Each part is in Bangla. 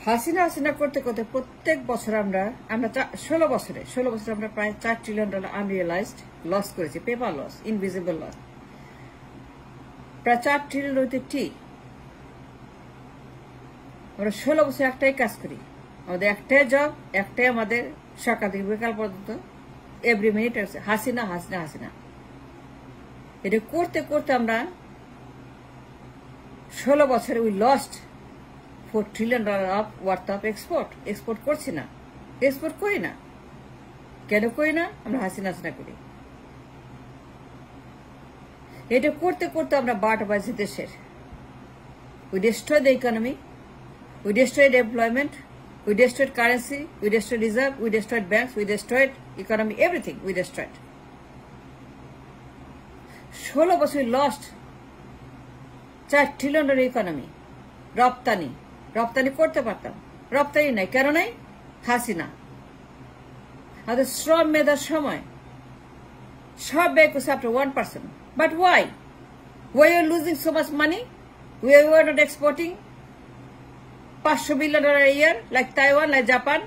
হাসিনা হাসিনা করতে করতে প্রত্যেক বছর আমরা 16 বছরে আমরা প্রায় $4 ট্রিলিয়ন আনরিয়েলাইজড লস করেছি, পেপার লস, ইনভিজিবল লস, প্রায় $4 ট্রিলিয়ন হইতে আমরা 16 বছর একটাই কাজ করি, আমাদের একটাই জব, একটাই আমাদের সকাল থেকে বিকাল পর্যন্ত এভরি মিনিট হাসিনা হাসিনা হাসিনা। এটা করতে করতে আমরা 16 বছরে we lost $4 trillion of worth of export করছি না, এক্সপোর্ট করি না। কেন করি না? আমরা হাসিনা হাসিনা করি। এটা করতে করতে আমরা বাট বাজি দেশের। We destroy the economy, we destroyed employment, we destroyed currency, we destroyed reserve, we destroyed banks, we destroyed economy, everything we destroyed. 16 বছর lost $4 ট্রিলিয়ন ইকোনমি। রপ্তানি করতে পারতাম, রপ্তানি নাই। কেন নাই? হাসিনা। আমাদের শ্রম মেধার সময় সব ব্যয় করছে after 1%. But why? Why are you losing so much money? We were not exporting $500 billion a year, like Taiwan, like Japan,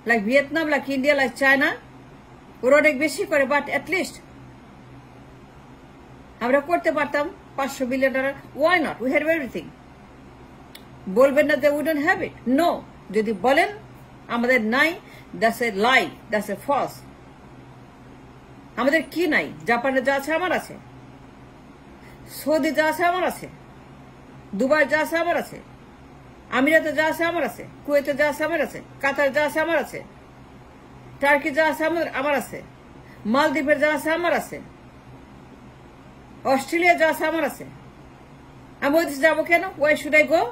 like Vietnam, like India, like China. ওরা অনেক বেশি করে, বাট অ্যাটলিস্ট আমরা করতে পারতাম $500 billion. Why not? We had everything. বলবেন না যে we don't have it. No. যদি বলেন আমাদের নাই, that's a lie, that's a false. আমাদের কি নাই? জাপানে যা আছে আমার আছে, সৌদি যা আছে আমার আছে, দুবাই যা আছে আমার আছে, আমিরাতে যা আছে আমার আছে, কুয়েতে যা আছে আমার আছে, কাতার যা আছে আমার আছে, টার্কি যা আছে আমার আছে, মালদ্বীপের যা আছে আমার আছে, অস্ট্রেলিয়া যা আছে আমার আছে। আমি ওই দেশে যাবো কেন? Why should I go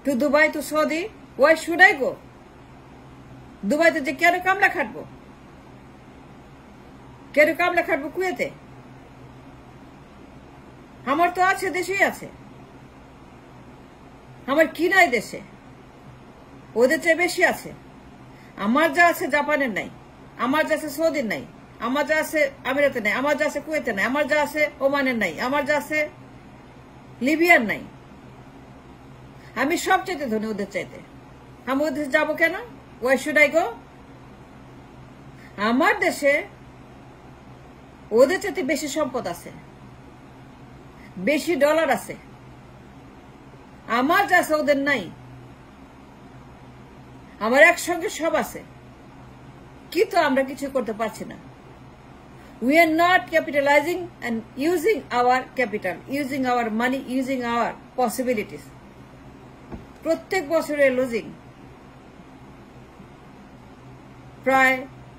to Dubai, to Saudi? Why should I go? দুবাইতে যে কেন কামলা খাটবো? কেন কামলা খাটবো কুয়েতে? আমার তো আছে, দেশেই আছে। আমার কি নাই দেশে? ওদের চেয়ে বেশি আছে। আমার যা আছে জাপানের নাই, আমার যা আছে সৌদির নাই, আমার যা আছে আমিরাতে নাই, আমার যা আছে কুয়েতে নাই, আমার যা আছে ওমানের নাই, আমার যা আছে লিবিয়ার নাই। আমি সবচেয়ে ধনী ওদের চাইতে। আমি ওদের দেশে যাবো কেন? ওয়াই শুড আই গো? আমার দেশে ওদের চাইতে বেশি সম্পদ আছে, বেশি ডলার আছে। আমার যা আছে ওদের নাই। আমার একসঙ্গে সব আছে, কিন্তু আমরা কিছু করতে পারছি না। We are not capitalizing and using our capital, using our money, using our possibilities. প্রত্যেক বছরে লুজিং প্রায়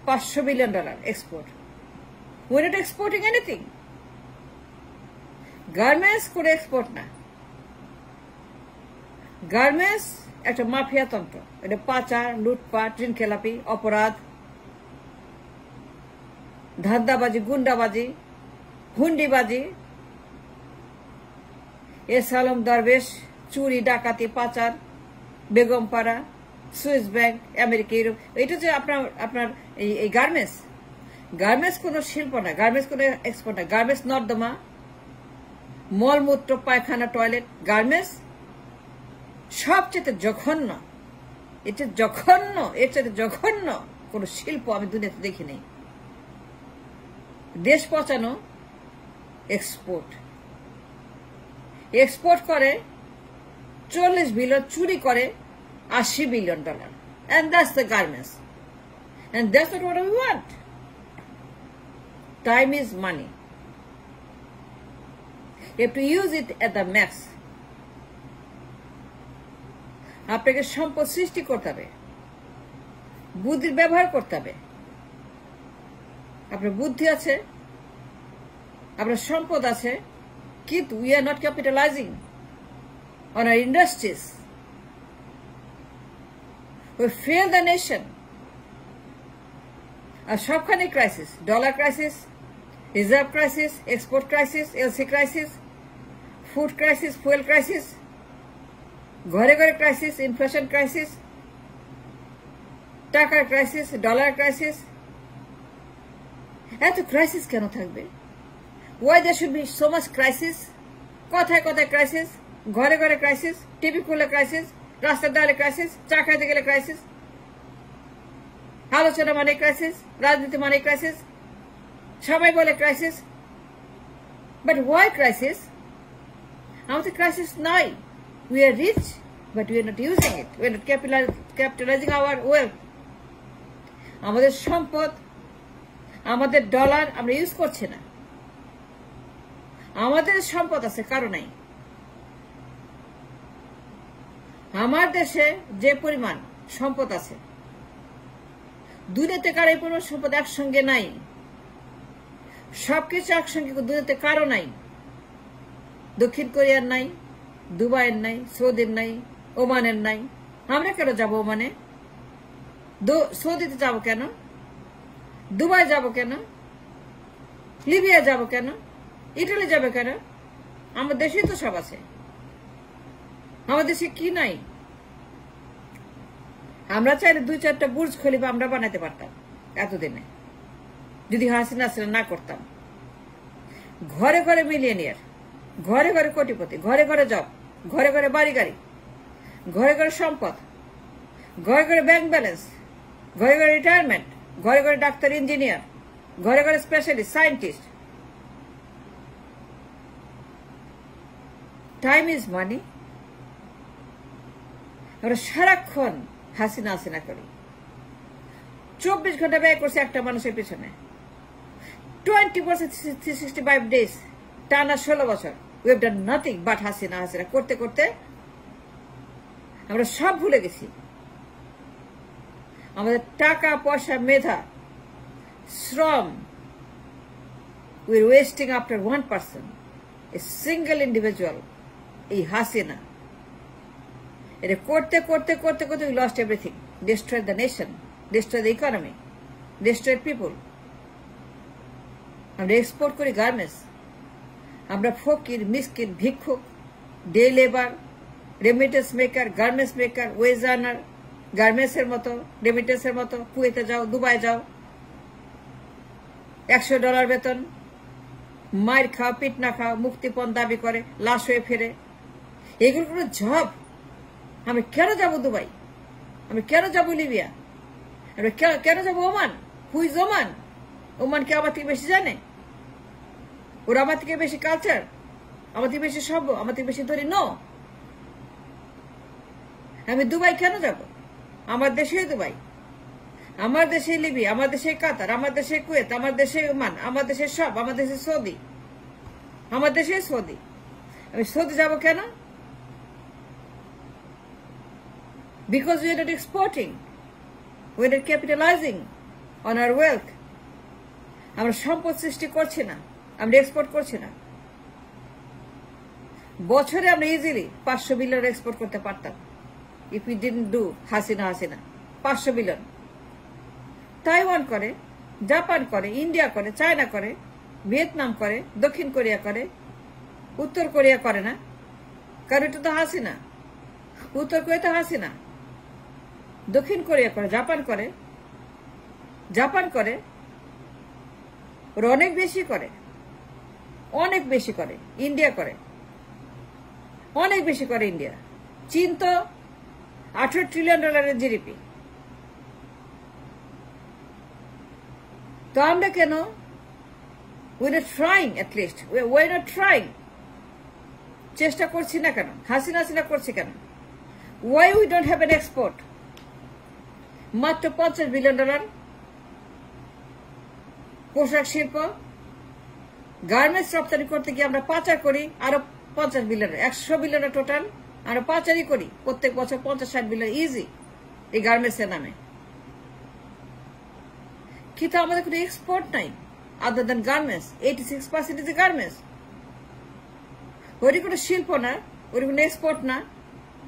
$500 billion export. We're not exporting anything. Garments করে এক্সপোর্ট না। গার্মেন্টস একটা মাফিয়া তন্ত্র। এটা পাচার, লুটপাট, ঋণখেলাপি, অপরাধ, ধান্দাবাজি, গুন্ডাবাজি, হুন্ডিবাজি, এস আলম দরবেশ, চুরি, ডাকাতি, পাচার, Begumpara, Swiss bank, America, Europe. এটা যে আপনার এই গার্মেন্টস কোনো শিল্প না, গার্মেন্টস কোনো এক্সপোর্ট না। গার্মেন্টস নর্দমা, মলমূত্র, পায়খানা, টয়লেট। গার্মেন্টস সবচেয়ে জঘন্য, এর চাইতে জঘন্য কোন শিল্প আমি দুনিয়াতে দেখি নাই। দেশ পচানো এক্সপোর্ট করে 40 বিলিয়ন, চুরি করে $80 billion, and that's the garments, and that's not what we want. Time is money. You have to use it at the max. আপনাকে সম্পদ সৃষ্টি করতে হবে, বুদ্ধির ব্যবহার করতে হবে। আপনার বুদ্ধি আছে, আপনার সম্পদ আছে, কিন্তু we are not capitalizing on our industries. We fail the nation. আর সবখানে crisis, dollar crisis, reserve crisis, export crisis, LC crisis, food crisis, fuel crisis, ঘরে ঘরে ক্রাইসিস, ইনফ্লেশন ক্রাইসিস, টাকার ক্রাইসিস, ডলার ক্রাইসিস। এত ক্রাইসিস কেন থাকবে? Why there should be so much crisis? কথায় কথায় ক্রাইসিস। ঘরে ঘরে ক্রাইসিস, টিভি খুলে ক্রাইসিস, রাস্তার ডালে ক্রাইসিস, চা খাইতে গেলে ক্রাইসিস, আলোচনা মানে ক্রাইসিস, রাজনীতি মানে ক্রাইসিস, সবাই বলে ক্রাইসিস। But why crisis? আমাদের ক্রাইসিস নাই। We are rich, but we are not using it, we are not capitalizing our wealth. আমাদের সম্পদ, আমাদের ডলার আমরা ইউজ করছি না। আমাদের সম্পদ আছে, কারো নাই। আমার দেশে যে পরিমাণ সম্পদ আছে, দুনিয়াতে কারো এই পরিমাণ সম্পদ একসঙ্গে নাই। সবকিছু একসঙ্গে দুনিয়াতে কারো নাই। দক্ষিণ কোরিয়ার নাই, দুবাইয়ের নাই, সৌদির নাই, ওমানের নাই। আমরা কেন যাবো ওমানে? সৌদিতে যাবো কেন? দুবাই যাবো কেন? লিবিয়া যাবো কেন? ইটালি যাবে কেন? আমার দেশেই তো সব আছে। আমার দেশে কি নাই? আমরা চাইলে 2-4টা বুর্জ খলিফা আমরা বানাতে পারতাম এতদিনে, যদি হাসিনা না করতাম। ঘরে ঘরে মিলিয়নিয়ার, ঘরে ঘরে কোটিপতি, ঘরে ঘরে জব, ঘরে ঘরে বাড়ি গাড়ি, ঘরে ঘরে সম্পদ, ঘরে ঘরে ব্যাংক ব্যালেন্স, ঘরে ঘরে রিটায়ারমেন্ট, ঘরে ঘরে ডাক্তার, ইঞ্জিনিয়ার, ঘরে ঘরে specialist, scientist. Time is money. আমরা সারাক্ষণ হাসিনা করি। 24 ঘন্টা ব্যয় করছে একটা মানুষের পিছনে। 365 days, টানা 16 বছর। We have done nothing but Hasina করতে করতে আমরা সব ভুলে গেছি। আমাদের টাকা পয়সা, মেধা, শ্রম, we are wasting after 1 person, a single individual, এই হাসিনা। এটা করতে করতে করতে করতে we lost everything, destroy the nation, destroy the economy, destroy people. আমরা এক্সপোর্ট করি গার্মেন্টস। আমরা ফকির, মিসকিন, ভিক্ষুক, day labour, remittance maker, garments maker, wage earner, garments এর মতো, রেমিটেন্স এর মতো। কুয়েতে যাও, দুবাই যাও, $100 বেতন, মায়ের খাও, পিট না খাও, মুক্তিপণ দাবি করে, লাশ হয়ে ফেরে। এগুলো কোনো জব? আমি কেন যাব দুবাই? আমি কেন যাব লিবিয়া? আমি কেন যাব ওমান? Who's Oman? ওমান কি আমার থেকে বেশি জানে? ওরা আমার থেকে বেশি কালচার, আমার থেকে বেশি সভ্য, আমার থেকে বেশি ধরি? নো। আমি দুবাই কেন যাব? আমার দেশে দুবাই, আমার দেশে লিবিয়া, আমার দেশে কাতার, আমার দেশে কুয়েত, আমার দেশে ওমান, আমার দেশে সব, আমার দেশে সৌদি, আমার দেশে সৌদি। আমি সৌদি যাব কেন? Because we are not exporting, we are not capitalizing on our wealth. আমরা সম্পদ সৃষ্টি করছি না, আমরা এক্সপোর্ট করছি না। বছরে আমরা ইজিলি 500 বিলিয়ন এক্সপোর্ট করতে পারতাম if we didn't do Hasina. 500 billion. Taiwan করে, জাপান করে, ইন্ডিয়া করে, চায়না করে, ভিয়েতনাম করে, দক্ষিণ কোরিয়া করে, উত্তর কোরিয়া করে না। কারণ এটা তো হাসিনা। উত্তর কোরিয়া তো হাসিনা। দক্ষিণ কোরিয়া করে, জাপান করে, ওরা অনেক বেশি করে, অনেক বেশি করে। ইন্ডিয়া করে, অনেক বেশি করে ইন্ডিয়া। চীন তো $18 ট্রিলিয়ন জিডিপি। তো আমরা কেন? We not trying, at least we not trying. চেষ্টা করছি না কেন? হাসিনা করছি কেন? Why we don't have an export? মাত্র $50 বিলিয়ন। পোশাক শিল্প, গার্মেন্টস রপ্তানি করতে গিয়ে আমরা পাচার করি আরো $50 বিলিয়ন, $100 বিলিয়ন টোটাল। আমরা পাচারই করি প্রত্যেক বছর $50-60 বিলিয়ন ইজি এই গার্মেন্টস এর নামে। কিন্তু আমাদের কোনো এক্সপোর্ট নাই other than garments. 86% is garments. ওটা কোনো শিল্প না, ওটা কোনো এক্সপোর্ট না,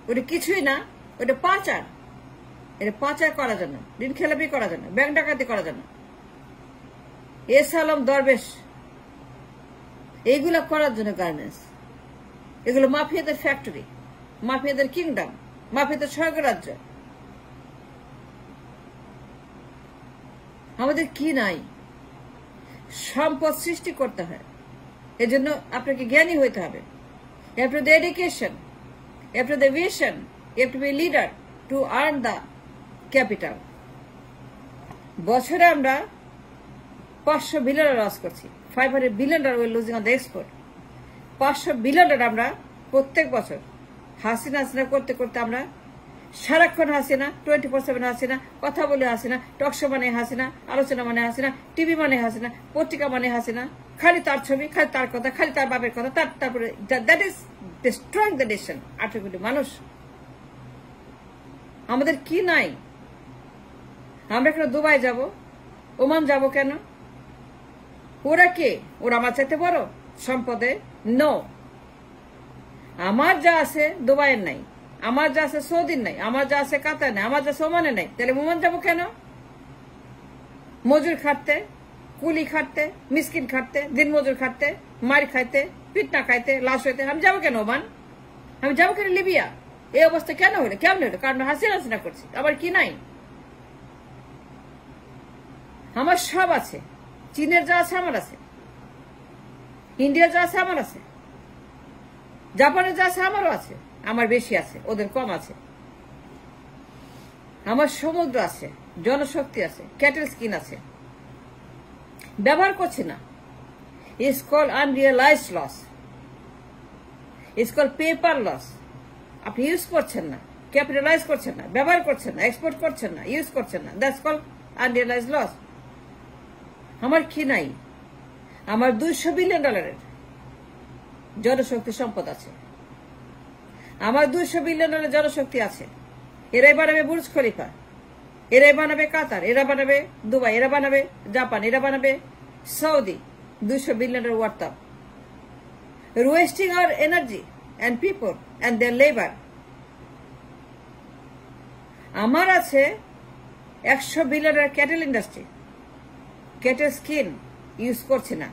ওটা কিছুই না, ওটা পাচার। এটা পাচার করার জন্য, ঋণ খেলাপি করার জন্য, ব্যাংক ডাকাতি করার জন্য। এসালাম দরবেশ এইগুলো করার জন্য গার্মেন্টস। এগুলো মাফিয়াদের ফ্যাক্টরি, মাফিয়াদের কিংডম, মাফিয়াদের স্বর্গরাজ্য। আমাদের কি নাই? সম্পদ সৃষ্টি করতে হয়। এজন্য আপনাকে জ্ঞানী হইতে হবে। এরপরে education, You have to have the vision. You have to be a leader to earn the capital. বছরে আমরা $500 billion লস করছি। $500 billion we're losing on the export. $500 billion আমরা প্রত্যেক বছর হাসিনা করতে করতে আমরা সারাক্ষণ হাসিনা, 24/7 হাসিনা, কথা বলে হাসিনা, টকশো মানে হাসিনা, আলোচনা মানে হাসিনা, টিভি মানে হাসিনা, পত্রিকা মানে হাসিনা, খালি তার ছবি, খালি তার কথা, খালি তার বাপের কথা, তারপরে that is destroying the nation. 18 কোটি মানুষ, আমাদের কি নাই? আমরা কেন দুবাই যাব, ওমান যাব কেন? ওরা কে? ওরা আমার চাইতে বড় সম্পদে? নো, আমার যা আছে দুবাইয়ের নাই, আমার যা আছে সৌদির নাই, আমার যা আছে কাতার নাই, আমার যা আছে ওমানের নাই। তাহলে ওমান যাবো কেন? মজুর খাটতে, কুলি খাটতে, মিসকিন খাটতে, দিন মজুর খাটতে, মার খাইতে, পিটনা খাইতে, লাশ হইতে আমি যাবো কেন ওমান? আমি যাবো কেন লিবিয়া? এই অবস্থা কেন হলো? কেমন হলো? কারণ হাসিনা করছি। আবার কি নাই? আমার সব আছে। চীনের যা আছে আমার আছে, ইন্ডিয়া যা আছে আমার আছে, জাপানের যা আছে আমারও আছে। আমার বেশি আছে, ওদের কম আছে। আমার সমুদ্র আছে, জনশক্তি আছে, ক্যাটেল স্কিন আছে, ব্যবহার করছি না। It's call unrealised loss, it's call paper loss. আপনি ইউজ করছেন না, ক্যাপিটালাইজ করছেন না, ব্যবহার করছেন না, এক্সপোর্ট করছেন না, ইউজ করছেন না। That's call unrealised loss. আমার কি নাই? আমার $200 বিলিয়ন জনশক্তি সম্পদ আছে। আমার $200 বিলিয়ন জনশক্তি আছে। এরাই বানাবে বুর্জ খলিফা, এরাই বানাবে কাতার, এরা বানাবে দুবাই, এরা বানাবে জাপান, এরা বানাবে Saudi. $200 billion worth of wasting our energy and people and their labour. আমার আছে $100 billion cattle industry, cattle skin use করছে না।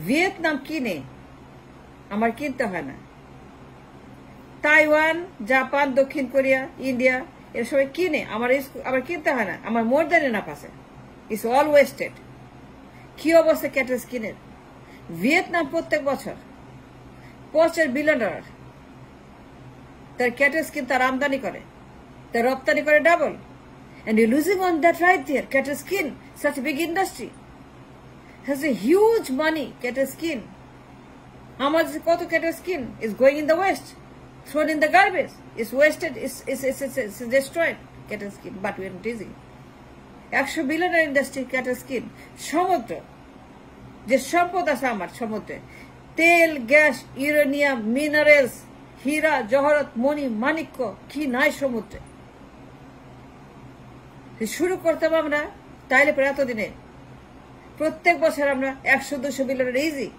ভিয়েতনাম কিনে, আমার কিনতে হয় না। তাইওয়ান, জাপান, দক্ষিণ কোরিয়া, ইন্ডিয়া এর সবাই কিনে, আমার কিনতে হয় না। আমার মোর দেন এনাফ আছে। It's all wasted. কি অবস্থা ক্যাটেল স্কিনের? ভিয়েতনাম প্রত্যেক বছর $50 বিলিয়ন তার ক্যাটেল স্কিন তার আমদানি করে, তার রপ্তানি করে double. And you're losing on that right there. Cattle skin, such a big industry, has a huge money. Cattle skin. How much is cattle skin is going in the waste, thrown in the garbage. It's wasted. It's destroyed. Cattle skin, but we're not using. $100 billion industry cattle skin. সমুদ্র যে সম্পদ আছে আমার সমুদ্রে, তেল, গ্যাস, ইউরেনিয়াম, মিনারেলস, হীরা, জহরত, মণি, মাণিক্য, কি নাই সমুদ্রে? শুরু করতাম আমরা, তাইলে পরে এতদিনে প্রত্যেক বছর আমরা 100-200 বিলিয়ন ইজি।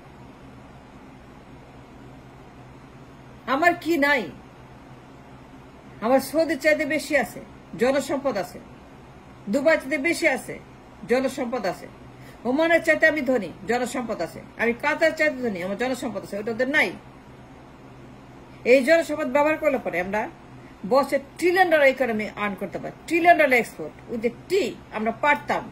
আমার কি নাই? আমার সৌদির চাইতে বেশি আছে, জনসম্পদ আছে। দুবাই চাইতে বেশি আছে, জনসম্পদ আছে। ওমানের চাইতে আমি ধনী, জনসম্পদ আছে। আমি কাতার চাইতে ধনী, আমার জনসম্পদ আছে, ওটা ওদের নাই। এই জনসম্পদ ব্যবহার করলে পরে আমরা বছর $1 ট্রিলিয়ন ইকোনমি আর্ন করতে পারি, $1 ট্রিলিয়ন এক্সপোর্ট উইথ টি। আমরা পারতাম,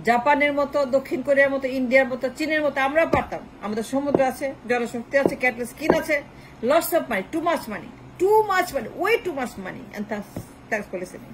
জাপানের মতো, দক্ষিণ কোরিয়ার মতো, ইন্ডিয়ার মতো, চীনের মতো আমরা পারতাম। আমাদের সমুদ্র আছে, জনশক্তি আছে, ক্যাটেল স্কিন আছে, lots of money, too much money, way too much money. And thanks for listening.